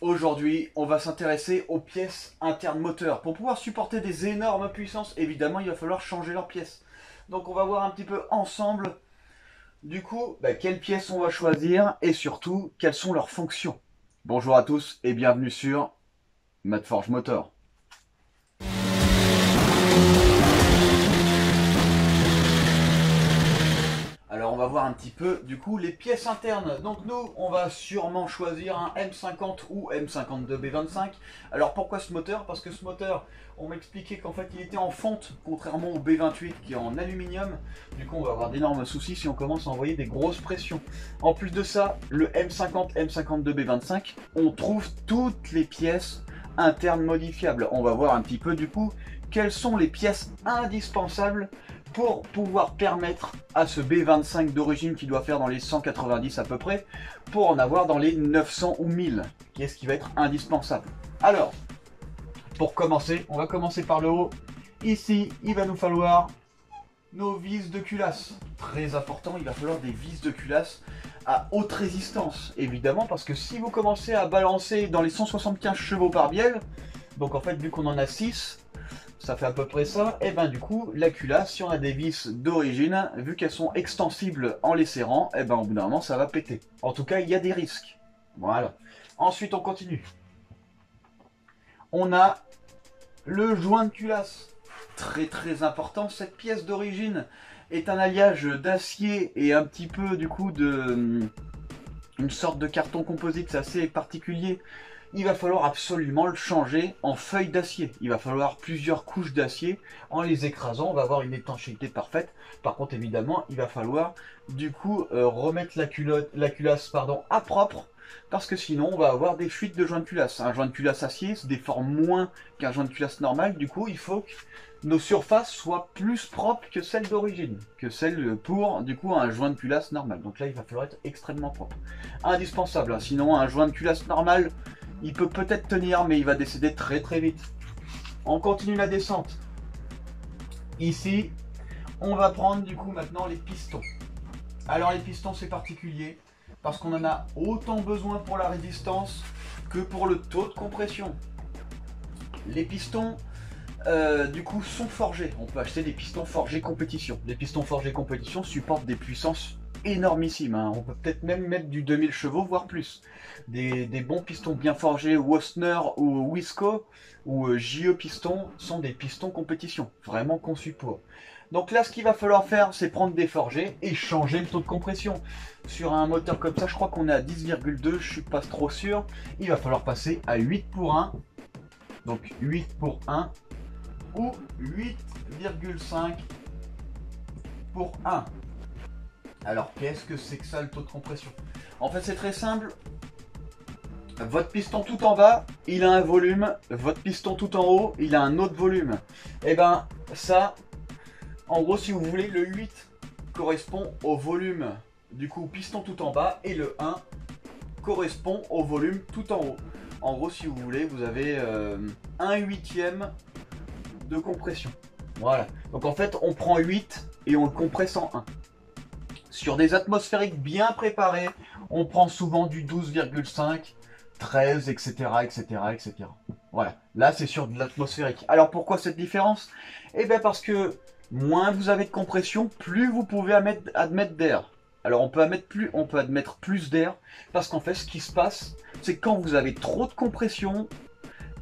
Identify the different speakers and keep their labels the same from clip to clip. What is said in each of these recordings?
Speaker 1: Aujourd'hui, on va s'intéresser aux pièces internes moteurs. Pour pouvoir supporter des énormes puissances, évidemment, il va falloir changer leurs pièces. Donc on va voir un petit peu ensemble, du coup, quelles pièces on va choisir et surtout, quelles sont leurs fonctions. Bonjour à tous et bienvenue sur Madforge Motor. Alors on va voir un petit peu du coup les pièces internes. Donc nous on va sûrement choisir un M50 ou M52B25. Alors pourquoi ce moteur? Parce que ce moteur, on m'a expliqué qu'en fait il était en fonte, contrairement au B28 qui est en aluminium. Du coup on va avoir d'énormes soucis si on commence à envoyer des grosses pressions. En plus de ça, le M50, M52B25, on trouve toutes les pièces internes modifiables. On va voir un petit peu du coup quelles sont les pièces indispensables pour pouvoir permettre à ce B25 d'origine qui doit faire dans les 190 à peu près, pour en avoir dans les 900 ou 1000. Qu'est-ce qui va être indispensable? Alors, pour commencer, on va commencer par le haut. Ici, il va nous falloir nos vis de culasse. Très important, il va falloir des vis de culasse à haute résistance, évidemment, parce que si vous commencez à balancer dans les 175 chevaux par bielle, donc en fait, vu qu'on en a 6, ça fait à peu près ça, et ben du coup, la culasse, si on a des vis d'origine, vu qu'elles sont extensibles en les serrant, et ben au bout d'un moment, ça va péter. En tout cas, il y a des risques. Voilà. Ensuite, on continue. On a le joint de culasse. Très très important, cette pièce d'origine est un alliage d'acier et un petit peu du coup de une sorte de carton composite, c'est assez particulier. Il va falloir absolument le changer en feuille d'acier. Il va falloir plusieurs couches d'acier. En les écrasant, on va avoir une étanchéité parfaite. Par contre, évidemment, il va falloir du coup remettre la culasse à propre. Parce que sinon, on va avoir des fuites de joint de culasse. Un joint de culasse acier se déforme moins qu'un joint de culasse normal. Du coup, il faut que nos surfaces soient plus propres que celles d'origine. Que celles pour, du coup, un joint de culasse normal. Donc là, il va falloir être extrêmement propre. Indispensable. Hein. Sinon, un joint de culasse normal, il peut peut-être tenir, mais il va décéder très très vite. On continue la descente. Ici, on va prendre du coup maintenant les pistons. Alors les pistons, c'est particulier, parce qu'on en a autant besoin pour la résistance que pour le taux de compression. Les pistons, du coup, sont forgés. On peut acheter des pistons forgés compétition. Les pistons forgés compétition supportent des puissances énormissimes. Hein. On peut peut-être même mettre du 2000 chevaux, voire plus. Des bons pistons bien forgés, Wasner ou Wisco ou JE Piston sont des pistons compétition, vraiment conçus pour. Donc là, ce qu'il va falloir faire, c'est prendre des forgés et changer le taux de compression. Sur un moteur comme ça, je crois qu'on est à 10,2, je suis pas trop sûr. Il va falloir passer à 8 pour 1. Donc 8 pour 1 ou 8,5 pour 1. Alors qu'est-ce que c'est que ça, le taux de compression? En fait, c'est très simple. Votre piston tout en bas, il a un volume. Votre piston tout en haut, il a un autre volume. Et ben ça, en gros, si vous voulez, le 8 correspond au volume du coup piston tout en bas et le 1 correspond au volume tout en haut. En gros, si vous voulez, vous avez 1/8 de compression. Voilà. Donc en fait, on prend 8 et on le compresse en 1. Sur des atmosphériques bien préparés, on prend souvent du 12,5, 13, etc., etc., etc. Voilà. Là, c'est sur de l'atmosphérique. Alors pourquoi cette différence? Eh bien parce que moins vous avez de compression, plus vous pouvez admettre d'air. Alors on peut admettre plus d'air, parce qu'en fait, ce qui se passe, c'est que quand vous avez trop de compression,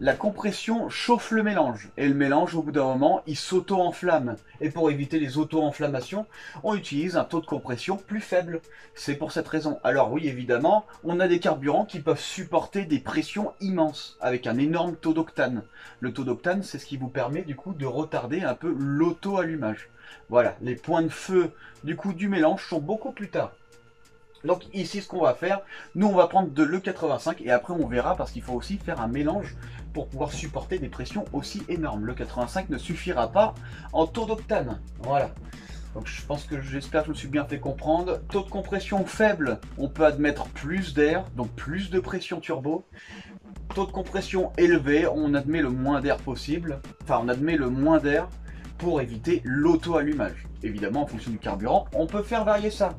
Speaker 1: la compression chauffe le mélange. Et le mélange, au bout d'un moment, il s'auto-enflamme. Et pour éviter les auto-enflammations, on utilise un taux de compression plus faible. C'est pour cette raison. Alors oui, évidemment, on a des carburants qui peuvent supporter des pressions immenses, avec un énorme taux d'octane. Le taux d'octane, c'est ce qui vous permet, du coup, de retarder un peu l'auto-allumage. Voilà, les points de feu, du coup, du mélange sont beaucoup plus tard. Donc ici, ce qu'on va faire, nous on va prendre de l'E85 et après on verra, parce qu'il faut aussi faire un mélange pour pouvoir supporter des pressions aussi énormes. L'E85 ne suffira pas en taux d'octane. Voilà. Donc je pense que j'espère que je me suis bien fait comprendre. Taux de compression faible, on peut admettre plus d'air, donc plus de pression turbo. Taux de compression élevé, on admet le moins d'air possible. Enfin, on admet le moins d'air pour éviter l'auto-allumage. Évidemment, en fonction du carburant, on peut faire varier ça.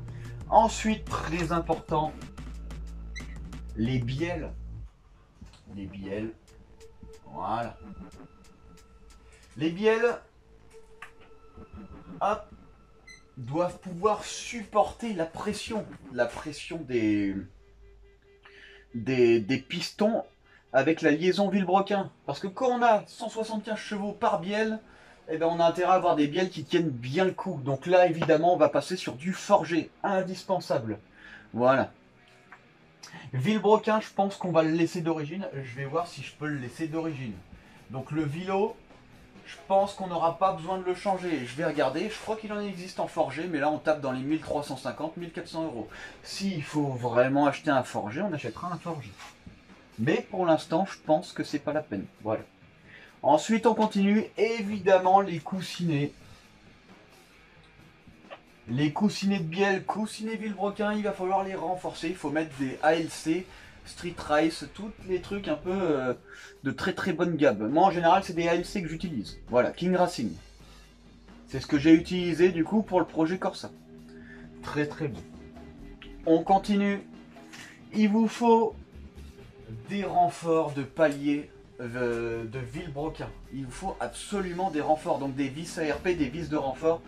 Speaker 1: Ensuite, très important, les bielles. les bielles. Voilà. Les bielles, hop, doivent pouvoir supporter la pression des pistons avec la liaison Villebrequin. Parce que quand on a 175 chevaux par bielle, eh ben on a intérêt à avoir des bielles qui tiennent bien le coup. Donc là, évidemment, on va passer sur du forgé, indispensable. Voilà. Villebrequin, je pense qu'on va le laisser d'origine. Je vais voir si je peux le laisser d'origine. Donc le Vilo, je pense qu'on n'aura pas besoin de le changer. Je vais regarder, je crois qu'il en existe en forgé, mais là on tape dans les 1350, 1400 euros. S'il faut vraiment acheter un forgé, on achètera un forgé. Mais pour l'instant, je pense que c'est pas la peine. Voilà. Ensuite, on continue. Évidemment, les coussinets. Les coussinets de bielle, coussinets Villebrequin, il va falloir les renforcer. Il faut mettre des ALC, Street Race, tous les trucs un peu de très très bonne gamme. Moi, en général, c'est des ALC que j'utilise. Voilà, King Racing. C'est ce que j'ai utilisé du coup pour le projet Corsa. Très très bon. On continue. Il vous faut des renforts de palier de Villebrequin. Il vous faut absolument des renforts, donc des vis ARP, des vis de renfort.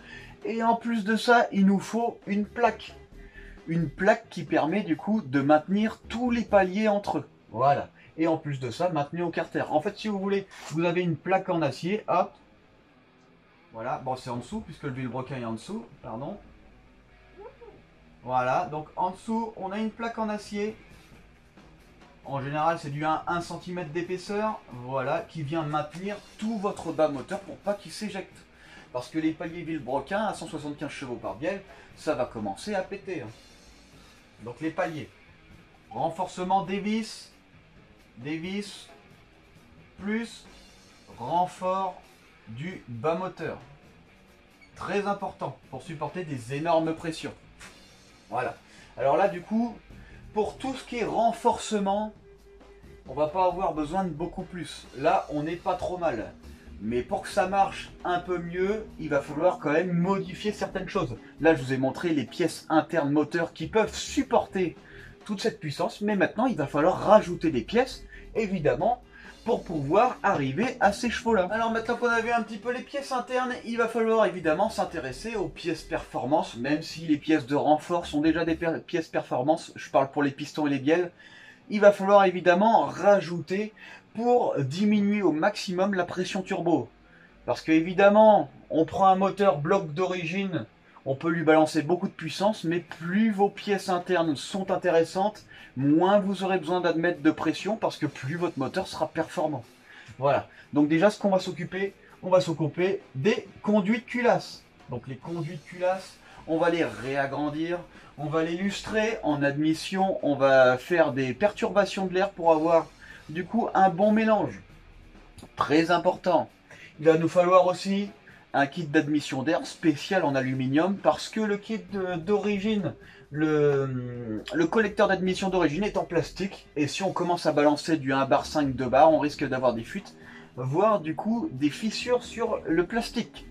Speaker 1: Et en plus de ça, il nous faut une plaque. Une plaque qui permet du coup de maintenir tous les paliers entre eux. Voilà. Et en plus de ça, maintenu au carter. En fait, si vous voulez, vous avez une plaque en acier, hop. Voilà, bon c'est en dessous, puisque le Villebrequin est en dessous, pardon. Voilà, donc en dessous, on a une plaque en acier. En général, c'est du 1 cm d'épaisseur, voilà, qui vient maintenir tout votre bas moteur pour pas qu'il s'éjecte. Parce que les paliers Villebrequin à 175 chevaux par bielle, ça va commencer à péter. Hein. Donc les paliers. Renforcement des vis, plus renfort du bas moteur. Très important pour supporter des énormes pressions. Voilà. Alors là, du coup, pour tout ce qui est renforcement, on va pas avoir besoin de beaucoup plus. Là, on n'est pas trop mal. Mais pour que ça marche un peu mieux, il va falloir quand même modifier certaines choses. Là, je vous ai montré les pièces internes moteurs qui peuvent supporter toute cette puissance. Mais maintenant, il va falloir rajouter des pièces, évidemment, pour pouvoir arriver à ces chevaux-là. Alors maintenant qu'on a vu un petit peu les pièces internes, il va falloir évidemment s'intéresser aux pièces performance, même si les pièces de renfort sont déjà des pièces performance. Je parle pour les pistons et les bielles. Il va falloir évidemment rajouter pour diminuer au maximum la pression turbo. Parce que évidemment, on prend un moteur bloc d'origine, on peut lui balancer beaucoup de puissance, mais plus vos pièces internes sont intéressantes, moins vous aurez besoin d'admettre de pression, parce que plus votre moteur sera performant. Voilà. Donc déjà, ce qu'on va s'occuper, on va s'occuper des conduits de culasse. Donc les conduits de culasse, on va les réagrandir, on va les lustrer en admission, on va faire des perturbations de l'air pour avoir du coup un bon mélange. Très important. Il va nous falloir aussi un kit d'admission d'air spécial en aluminium parce que le kit d'origine, le collecteur d'admission d'origine est en plastique et si on commence à balancer du 1 bar 5 2 bar, on risque d'avoir des fuites, voire du coup des fissures sur le plastique.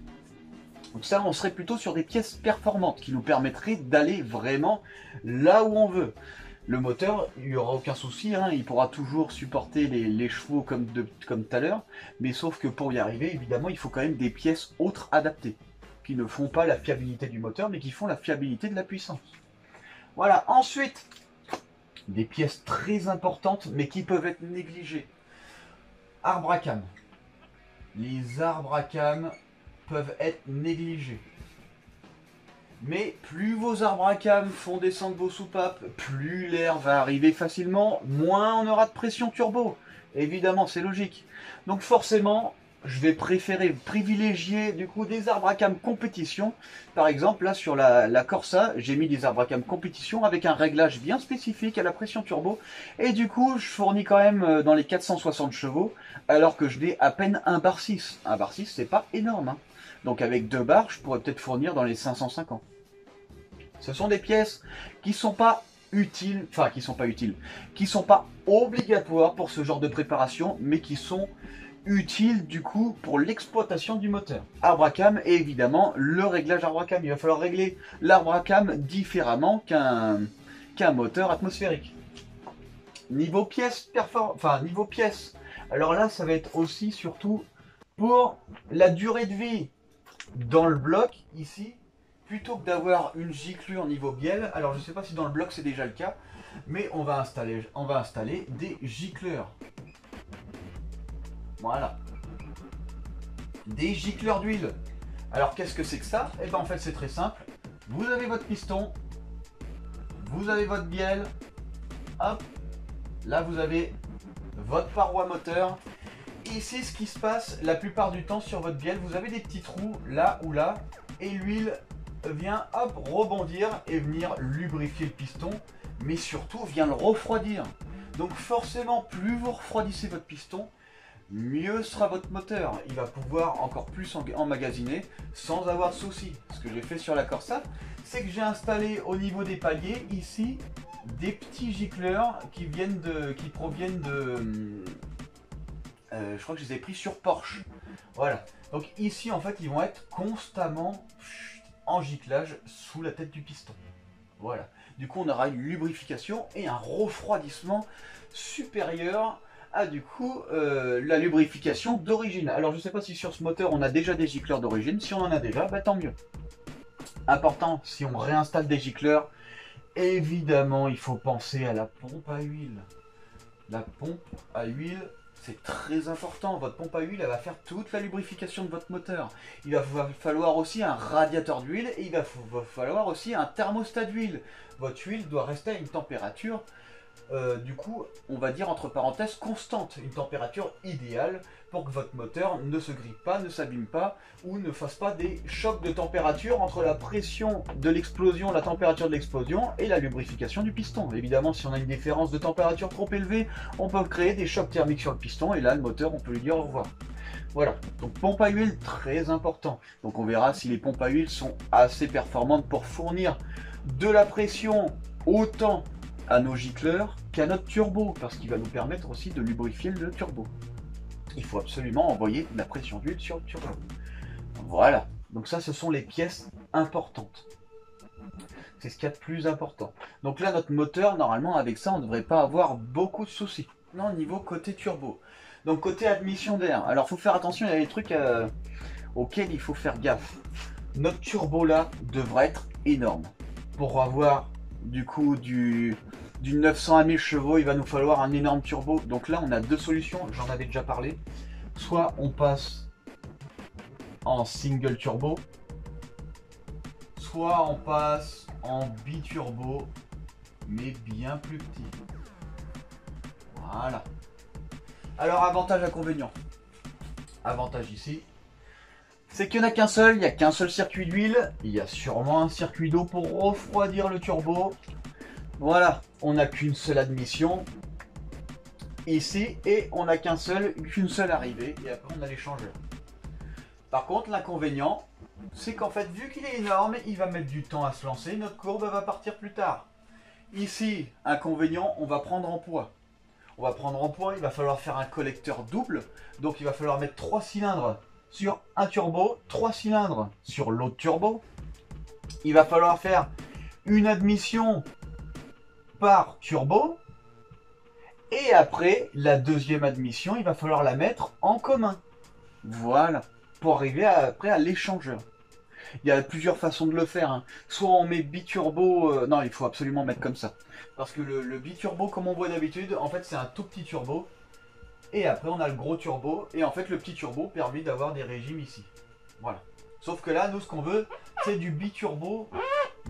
Speaker 1: Donc ça, on serait plutôt sur des pièces performantes qui nous permettraient d'aller vraiment là où on veut. Le moteur, il n'y aura aucun souci, hein, il pourra toujours supporter les chevaux comme tout à l'heure, mais sauf que pour y arriver, évidemment, il faut quand même des pièces autres adaptées, qui ne font pas la fiabilité du moteur, mais qui font la fiabilité de la puissance. Voilà, ensuite, des pièces très importantes, mais qui peuvent être négligées. Arbre à cam. Les arbres à cam peuvent être négligés. Mais plus vos arbres à cam font descendre vos soupapes, plus l'air va arriver facilement, moins on aura de pression turbo. Évidemment, c'est logique. Donc forcément, je vais privilégier du coup des arbres à cam compétition. Par exemple, là sur la Corsa, j'ai mis des arbres à cam compétition avec un réglage bien spécifique à la pression turbo. Et du coup, je fournis quand même dans les 460 chevaux, alors que je n'ai à peine un bar 6. Un bar 6, c'est pas énorme, hein. Donc avec 2 bars, je pourrais peut-être fournir dans les 550. Ce sont des pièces qui sont pas utiles, enfin qui sont pas obligatoires pour ce genre de préparation, mais qui sont utiles du coup pour l'exploitation du moteur. Arbre à cam et évidemment le réglage arbre à cam. Il va falloir régler l'arbre à cam différemment qu'un moteur atmosphérique. Niveau pièces, niveau pièces. Alors là, ça va être aussi surtout pour la durée de vie. Dans le bloc, ici, plutôt que d'avoir une giclure niveau bielle, alors je ne sais pas si dans le bloc c'est déjà le cas, mais on va installer des gicleurs. Voilà. Des gicleurs d'huile. Alors qu'est-ce que c'est que ça? Et bien en fait c'est très simple. Vous avez votre piston, vous avez votre bielle, hop, là vous avez votre paroi moteur. Ici ce qui se passe la plupart du temps sur votre bielle, vous avez des petits trous là ou là, et l'huile vient hop rebondir et venir lubrifier le piston, mais surtout vient le refroidir. Donc forcément plus vous refroidissez votre piston, mieux sera votre moteur. Il va pouvoir encore plus emmagasiner sans avoir de soucis. Ce que j'ai fait sur la Corsa, c'est que j'ai installé au niveau des paliers ici des petits gicleurs qui proviennent de je crois que je les ai pris sur Porsche. Voilà. Donc ici en fait ils vont être constamment en giclage sous la tête du piston. Voilà. Du coup on aura une lubrification et un refroidissement supérieur à du coup la lubrification d'origine. Alors je ne sais pas si sur ce moteur on a déjà des gicleurs d'origine. Si on en a déjà, bah, tant mieux. Important, si on réinstalle des gicleurs, évidemment il faut penser à la pompe à huile. La pompe à huile, c'est très important. Votre pompe à huile, elle va faire toute la lubrification de votre moteur. Il va falloir aussi un radiateur d'huile et il va falloir aussi un thermostat d'huile. Votre huile doit rester à une température, du coup, on va dire entre parenthèses, constante. Une température idéale pour que votre moteur ne se grippe pas, ne s'abîme pas ou ne fasse pas des chocs de température entre la pression de l'explosion, la température de l'explosion et la lubrification du piston. Évidemment, si on a une différence de température trop élevée, on peut créer des chocs thermiques sur le piston et là, le moteur, on peut lui dire au revoir. Voilà, donc pompe à huile, très important. Donc on verra si les pompes à huile sont assez performantes pour fournir de la pression autant à nos gicleurs qu'à notre turbo, parce qu'il va nous permettre aussi de lubrifier le turbo. Il faut absolument envoyer de la pression d'huile sur le turbo. Voilà, donc ça ce sont les pièces importantes. C'est ce qu'il y a de plus important. Donc là notre moteur, normalement avec ça on ne devrait pas avoir beaucoup de soucis. Non, niveau côté turbo. Donc côté admission d'air, alors il faut faire attention, il y a des trucs auxquels il faut faire gaffe. Notre turbo là devrait être énorme. Pour avoir du coup du 900 à 1000 chevaux, il va nous falloir un énorme turbo. Donc là on a deux solutions, j'en avais déjà parlé. Soit on passe en single turbo, soit on passe en biturbo, mais bien plus petit. Voilà. Alors avantage, inconvénient. Avantage ici, c'est qu'il n'y en a qu'un seul, il n'y a qu'un seul circuit d'huile, il y a sûrement un circuit d'eau pour refroidir le turbo. Voilà, on n'a qu'une seule admission ici et on n'a qu'une seule arrivée et après on a l'échangeur. Par contre l'inconvénient, c'est qu'en fait vu qu'il est énorme, il va mettre du temps à se lancer, notre courbe va partir plus tard. Ici, inconvénient, on va prendre en poids. On va prendre en poids, il va falloir faire un collecteur double, donc il va falloir mettre 3 cylindres sur un turbo, 3 cylindres sur l'autre turbo. Il va falloir faire une admission par turbo. Et après, la deuxième admission, il va falloir la mettre en commun. Voilà, pour arriver après à l'échangeur. Il y a plusieurs façons de le faire. Hein. Soit on met biturbo, non, il faut absolument mettre comme ça. Parce que le biturbo, comme on voit d'habitude, en fait c'est un tout petit turbo. Et après on a le gros turbo. Et en fait le petit turbo permet d'avoir des régimes ici. Voilà. Sauf que là, nous ce qu'on veut, c'est du biturbo,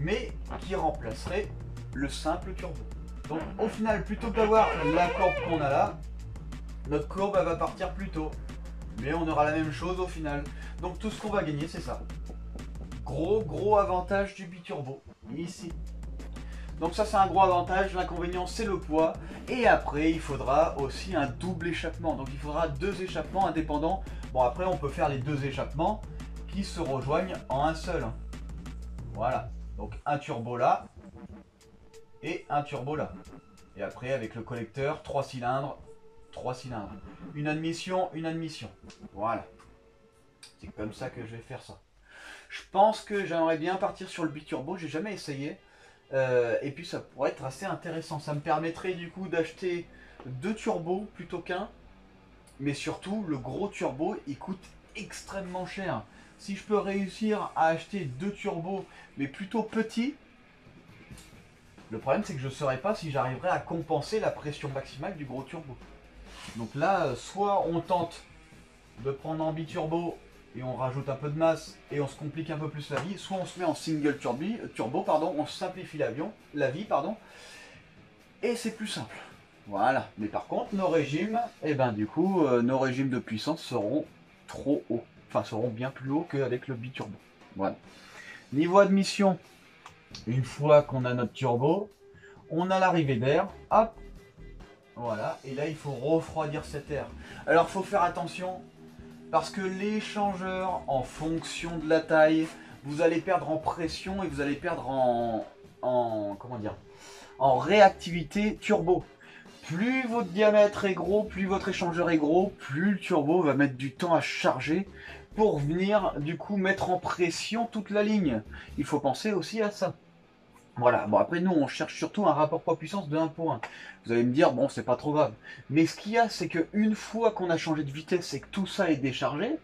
Speaker 1: mais qui remplacerait le simple turbo. Donc au final, plutôt que d'avoir la courbe qu'on a là, notre courbe elle va partir plus tôt. Mais on aura la même chose au final. Donc tout ce qu'on va gagner, c'est ça. Gros avantage du biturbo, ici. Donc ça c'est un gros avantage, l'inconvénient c'est le poids. Et après il faudra aussi un double échappement. Donc il faudra 2 échappements indépendants. Bon après on peut faire les 2 échappements qui se rejoignent en un seul. Voilà, donc un turbo là et un turbo là. Et après avec le collecteur, 3 cylindres, 3 cylindres. Une admission, une admission. Voilà. C'est comme ça que je vais faire ça. Je pense que j'aimerais bien partir sur le biturbo, j'ai jamais essayé. Et puis ça pourrait être assez intéressant. Ça me permettrait du coup d'acheter 2 turbos plutôt qu'un. Mais surtout, le gros turbo, il coûte extrêmement cher. Si je peux réussir à acheter 2 turbos, mais plutôt petits, le problème c'est que je ne saurais pas si j'arriverai à compenser la pression maximale du gros turbo. Donc là, soit on tente de prendre en biturbo et on rajoute un peu de masse et on se complique un peu plus la vie, soit on se met en single turbo, on simplifie la vie, et c'est plus simple. Voilà, mais par contre, nos régimes, du coup, nos régimes de puissance seront trop hauts. Enfin, seront bien plus hauts qu'avec le biturbo. Voilà. Niveau admission, une fois qu'on a notre turbo, on a l'arrivée d'air, hop, voilà, et là il faut refroidir cet air. Alors il faut faire attention, parce que l'échangeur, en fonction de la taille, vous allez perdre en pression et vous allez perdre en réactivité turbo. Plus votre diamètre est gros, plus votre échangeur est gros, plus le turbo va mettre du temps à charger pour venir du coup mettre en pression toute la ligne. Il faut penser aussi à ça. Voilà, bon après nous on cherche surtout un rapport poids-puissance de 1 pour 1. Vous allez me dire, bon c'est pas trop grave. Mais ce qu'il y a c'est qu'une fois qu'on a changé de vitesse et que tout ça est déchargé,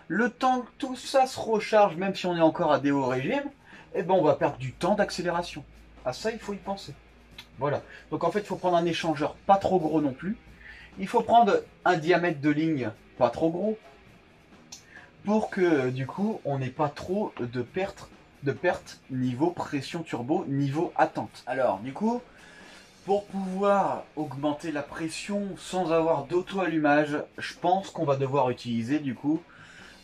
Speaker 1: le temps que tout ça se recharge, même si on est encore à des hauts régimes, on va perdre du temps d'accélération. À ça il faut y penser. Voilà, donc en fait il faut prendre un échangeur pas trop gros non plus. Il faut prendre un diamètre de ligne pas trop gros, pour que du coup on n'ait pas trop de perte niveau pression turbo, niveau attente. Alors du coup, pour pouvoir augmenter la pression sans avoir d'auto-allumage, je pense qu'on va devoir utiliser du coup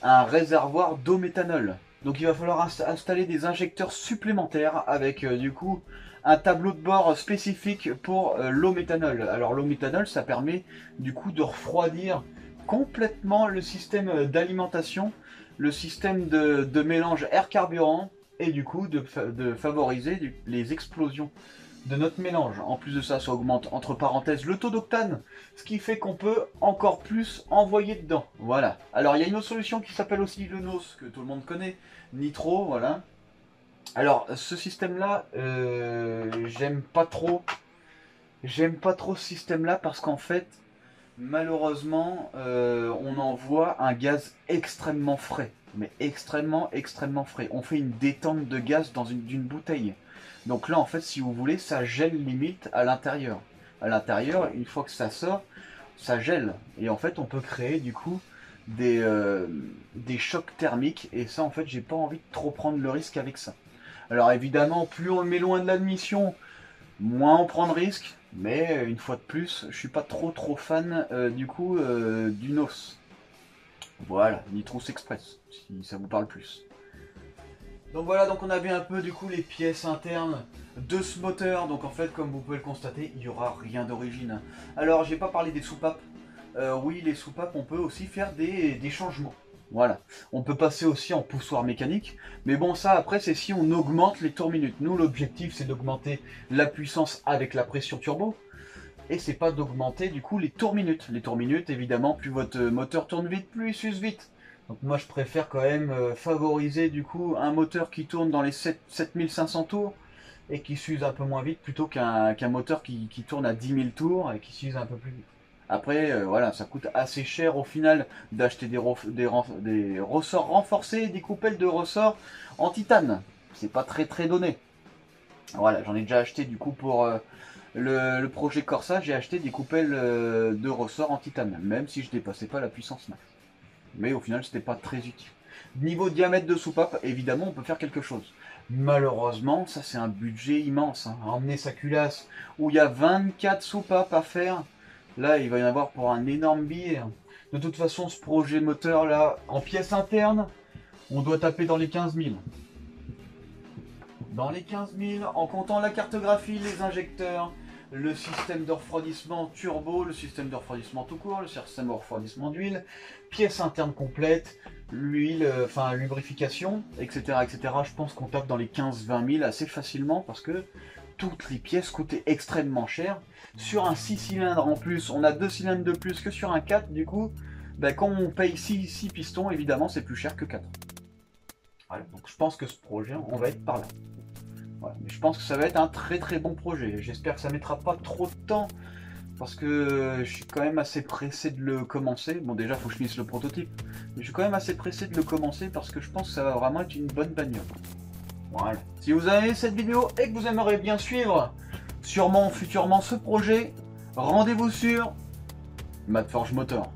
Speaker 1: un réservoir d'eau méthanol. Donc il va falloir installer des injecteurs supplémentaires avec du coup un tableau de bord spécifique pour l'eau méthanol. Alors l'eau méthanol, ça permet du coup de refroidir complètement le système d'alimentation, le système de mélange air-carburant, et du coup de favoriser les explosions de notre mélange. En plus de ça, ça augmente entre parenthèses le taux d'octane, ce qui fait qu'on peut encore plus envoyer dedans. Voilà. Alors il y a une autre solution qui s'appelle aussi le NOS, que tout le monde connaît, nitro, voilà. Alors ce système-là, j'aime pas trop ce système-là parce qu'en fait, malheureusement, on envoie un gaz extrêmement frais. Mais extrêmement frais. On fait une détente de gaz dans d'une bouteille. Donc là, en fait, si vous voulez, ça gèle limite à l'intérieur. À l'intérieur, une fois que ça sort, ça gèle. Et en fait, on peut créer du coup des chocs thermiques. Et ça, en fait, j'ai pas envie de trop prendre le risque avec ça. Alors évidemment, plus on le met loin de l'admission, moins on prend de risques. Mais une fois de plus, je suis pas trop fan du coup du NOS. Voilà, Nitrous Express, si ça vous parle plus. Donc voilà, donc on a vu un peu du coup les pièces internes de ce moteur. Donc en fait, comme vous pouvez le constater, il n'y aura rien d'origine. Alors j'ai pas parlé des soupapes. Oui, les soupapes, on peut aussi faire des changements. Voilà, on peut passer aussi en poussoir mécanique. Mais bon, ça après, c'est si on augmente les tours minutes. Nous, l'objectif, c'est d'augmenter la puissance avec la pression turbo. Et c'est pas d'augmenter du coup les tours minutes. Les tours minutes, évidemment, plus votre moteur tourne vite, plus il s'use vite. Donc moi je préfère quand même favoriser du coup un moteur qui tourne dans les 7500 tours et qui s'use un peu moins vite plutôt qu'un moteur qui tourne à 10 000 tours et qui s'use un peu plus vite. Après, voilà, ça coûte assez cher au final d'acheter des ressorts renforcés, des coupelles de ressorts en titane. C'est pas très donné. Voilà, j'en ai déjà acheté du coup pour le projet Corsa, j'ai acheté des coupelles de ressorts en titane, même si je dépassais pas la puissance max. Mais au final, c'était pas très utile. Niveau diamètre de soupape, évidemment, on peut faire quelque chose. Malheureusement, ça c'est un budget immense. Hein. Emmener sa culasse où il y a 24 soupapes à faire, là il va y en avoir pour un énorme billet. De toute façon, ce projet moteur là, en pièces internes, on doit taper dans les 15 000. Dans les 15 000, en comptant la cartographie, les injecteurs, le système de refroidissement turbo, le système de refroidissement tout court, le système de refroidissement d'huile, pièces internes complètes, l'huile, lubrification, etc., etc. Je pense qu'on tape dans les 15-20 000 assez facilement parce que toutes les pièces coûtaient extrêmement cher. Sur un 6 cylindres en plus, on a 2 cylindres de plus que sur un 4, du coup, quand on paye 6 pistons, évidemment, c'est plus cher que 4. Voilà, donc je pense que ce projet, on va être par là. Voilà. Mais je pense que ça va être un très très bon projet. J'espère que ça mettra pas trop de temps. Parce que je suis quand même assez pressé de le commencer. Bon, déjà, il faut que je finisse le prototype. Mais je suis quand même assez pressé de le commencer parce que je pense que ça va vraiment être une bonne bagnole. Voilà. Si vous avez aimé cette vidéo et que vous aimeriez bien suivre sûrement futurement ce projet, rendez-vous sur Madforge Motor.